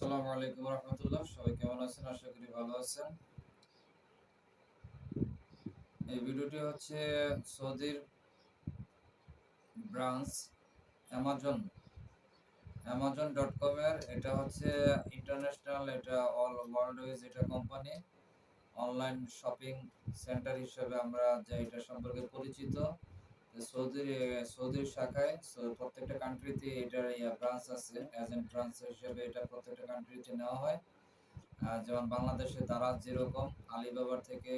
আসসালামু আলাইকুম রহমতুল্লাহ। সবাই কেমন আছেন? আশা করি ভালো আছেন। এই ভিডিওটি হচ্ছে সৌদির ব্রাঞ্চ অ্যামাজন.কম এর। এটা হচ্ছে ইন্টারন্যাশনাল, এটা অল ওয়ার্ল্ড ওয়াইজ এটা কোম্পানি। অনলাইন শপিং সেন্টার হিসেবে আমরা যে এটা সম্পর্কে পরিচিত। সৌদির শাখায় প্রত্যেকটা কান্ট্রিতে এটার ব্রাঞ্চ আছে। এজেন্ট ব্রাঞ্চ হিসেবে এটা প্রত্যেকটা কান্ট্রিতে নেওয়া হয়। যেমন বাংলাদেশে দারাজ যেরকম আলিবাবার থেকে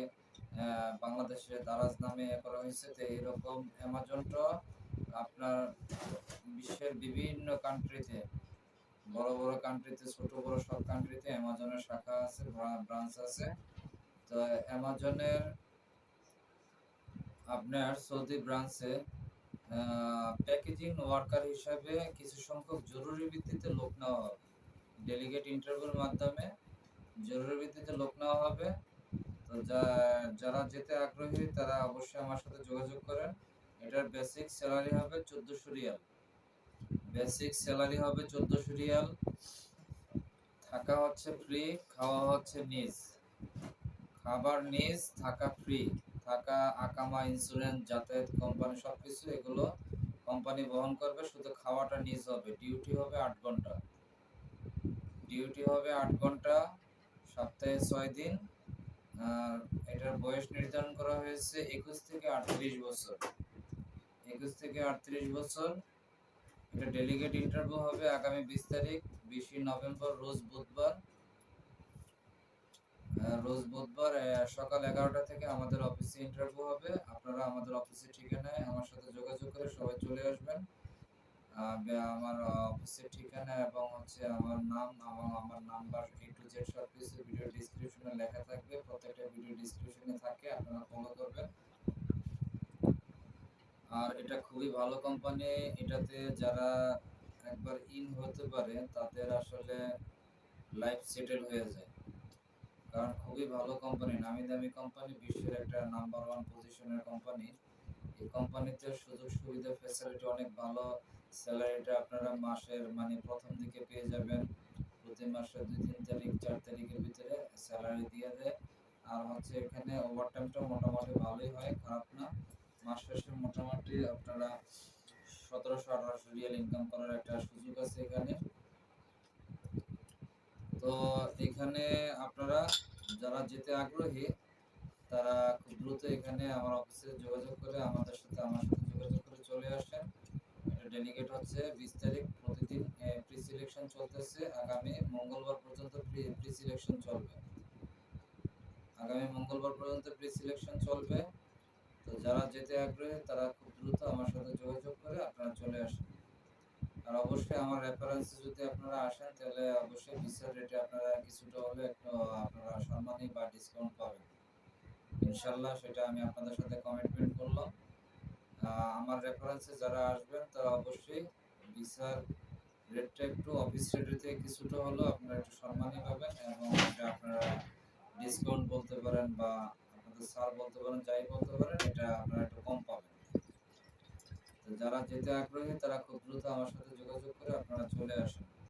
বাংলাদেশে দারাজ নামে করা হয়েছে, তো এইরকম অ্যামাজনটা আপনার বিশ্বের বিভিন্ন কান্ট্রিতে, বড় বড় কান্ট্রিতে, ছোট বড় সব কান্ট্রিতে অ্যামাজনের শাখা আছে, ব্রাঞ্চ আছে। তো অ্যামাজনের আপনার সৌদি ব্রাঞ্চে প্যাকেজিং ওয়ার্কার হিসাবে কিছু সংখ্যক জরুরি ভিত্তিতে লোক নেওয়া হবে। ডেলিগেট ইন্টারভিউর মাধ্যমে জরুরি ভিত্তিতে লোক নেওয়া হবে। তো যারা যেতে আগ্রহী তারা অবশ্যই আমার সাথে যোগাযোগ করেন। এটার বেসিক স্যালারি হবে 1400 রিয়াল। বেসিক স্যালারি হবে 1400 রিয়াল। থাকা হচ্ছে ফ্রি, খাওয়া হচ্ছে নিজ। খাবার নিজ, থাকা ফ্রি। থাকা, আকামা, ইন্স্যুরেন্স, যাতায়াত, কোম্পানি সবকিছু এগুলো কোম্পানি বহন করবে। শুধু খাওয়াটা নিজ হবে। ডিউটি হবে 8 ঘন্টা। ডিউটি হবে 8 ঘন্টা, সপ্তাহে 6 দিন। আর এটার বয়স নির্ধারণ করা হয়েছে 21 থেকে 38 বছর। 21 থেকে 38 বছর। এটা ডেলিগেট ইন্টারভিউ হবে আগামী 20 তারিখ, 20 নভেম্বর, রোজ বুধবার সকাল 11টা থেকে আমাদের অফিসে ইন্টারভিউ হবে। আপনারা আমাদের অফিসের ঠিকানায় আমার সাথে যোগাযোগ করে সবাই চলে আসবেন। আমার অফিসের ঠিকানা এবং হচ্ছে আমার নাম এবং আমার নাম্বার A to Z সবকিছু ভিডিও ডেসক্রিপশনে লেখা থাকবে। প্রত্যেকটা ভিডিও ডেসক্রিপশনে থাকে, আপনারা ফলো করবেন। আর এটা খুবই ভালো কোম্পানি। এটাতে যারা একবার ইন হতে পারে তাদের আসলে লাইফ সেটেল হয়ে যায়। কারণ খুবই ভালো কোম্পানি, নামি দামি কোম্পানি, বিশ্বের একটা নাম্বার 1 পজিশনের কোম্পানি। এই কোম্পানিতে সুযোগ সুবিধা ফ্যাসিলিটি অনেক ভালো। স্যালারিটা আপনারা মাসের প্রথম দিকে পেয়ে যাবেন। প্রতি মাসে 2-3 তারিখ 4 তারিখের ভিতরে স্যালারি দিয়ে দেয়। আর হচ্ছে এখানে ওভারটাইমটা মোটামুটি ভালোই হয়, খারাপ না। মাস শেষে মোটামুটি আপনারা 1700-1800 রিয়াল ইনকাম করার একটা সুযোগ আছে এখানে। তো এখানে আপনারা যারা যেতে আগ্রহী তারা খুব দ্রুত এখানে আমার অফিসে যোগাযোগ করে আমার সাথে যোগাযোগ করে চলে আসেন। এটা ডেলিগেট হচ্ছে 20 তারিখ। প্রতিদিন প্রি সিলেকশন চলতেছে। আগামী মঙ্গলবার পর্যন্ত প্রি সিলেকশন চলবে। তো যারা যেতে আগ্রহী তারা খুব দ্রুত আমার সাথে যোগাযোগ করে আপনারা চলে আসেন। আর অবশ্যই আমার রেফারেন্সে যদি আপনারা আসেন তাহলে অবশ্যই ভিসার রেটে আপনারা কিছুটা হলে একটু আপনারা সম্মানী বা ডিসকাউন্ট পাবেন ইনশাল্লাহ। সেটা আমি আপনাদের সাথে কমিটমেন্ট করলাম। আমার রেফারেন্সে যারা আসবেন তারা অবশ্যই ভিসার রেটটা একটু অফিস রেটের থেকে কিছুটা হলেও আপনারা একটু সম্মানী পাবেন, এবং এটা আপনারা ডিসকাউন্ট বলতে পারেন বা আপনাদের স্যার বলতে পারেন, যাই বলতে পারেন, এটা আপনারা একটু কম পাবেন। তো যারা যেতে আগ্রহী তারা খুব দ্রুত আমার সাথে যোগাযোগ করে আপনারা চলে আসেন।